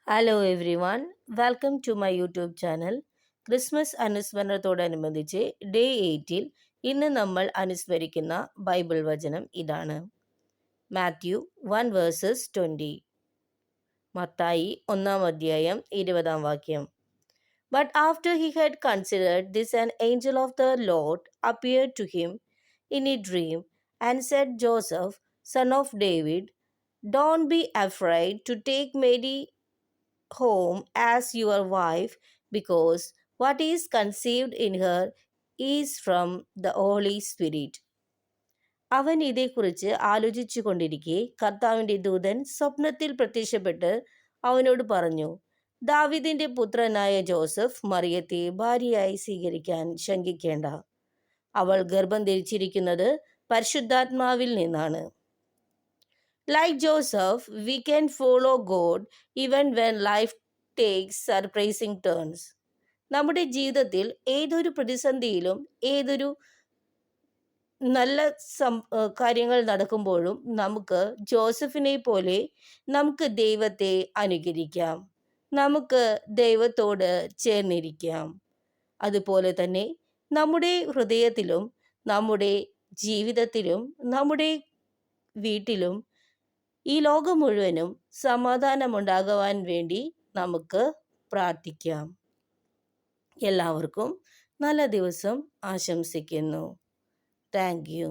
Hello everyone, welcome to my YouTube channel. Christmas അനുസ്മരണത്തോടനുബന്ധിച്ച് day 8-ൽ ഇന്ന് നമ്മൾ അനുസ്മരിക്കുന്ന ബൈബിൾ വചനം ഇതാണ്. മാത്യു 1:20. മത്തായി 1-ാം അധ്യായം 20-ാം വാക്യം. But after he had considered this, an angel of the Lord appeared to him in a dream and said, Joseph, son of David, don't be afraid to take Mary home as your wife, because what is conceived in her is from the Holy Spirit. അവൻ ഇതേക്കുറിച്ച് ആലോചിച്ചു കൊണ്ടിരിക്കെ കർത്താവിൻ്റെ ദൂതൻ സ്വപ്നത്തിൽ പ്രത്യക്ഷപ്പെട്ട് അവനോട് പറഞ്ഞു, ദാവീദിന്റെ പുത്രനായ ജോസഫ് മറിയത്തെ ഭാര്യയായി സ്വീകരിക്കാൻ ശങ്കിക്കേണ്ട. അവൾ ഗർഭം ധരിച്ചിരിക്കുന്നത് പരിശുദ്ധാത്മാവിൽ നിന്നാണ്. Like Joseph, we can follow God even when life takes surprising turns. നമ്മുടെ ജീവിതത്തിൽ ഏതൊരു പ്രതിസന്ധിയിലും ഏതൊരു നല്ല കാര്യങ്ങൾ നടക്കുമ്പോഴും നമുക്ക് ജോസഫിനെ പോലെ നമുക്ക് ദൈവത്തെ അനുകരിക്കാം, നമുക്ക് ദൈവത്തോട് ചേർന്നിരിക്കാം. അതുപോലെ തന്നെ നമ്മുടെ ഹൃദയത്തിലും നമ്മുടെ ജീവിതത്തിലും നമ്മുടെ വീട്ടിലും ഈ ലോകം മുഴുവനും സമാധാനമുണ്ടാകുവാൻ വേണ്ടി നമുക്ക് പ്രാർത്ഥിക്കാം. എല്ലാവർക്കും നല്ല ദിവസം ആശംസിക്കുന്നു. Thank you.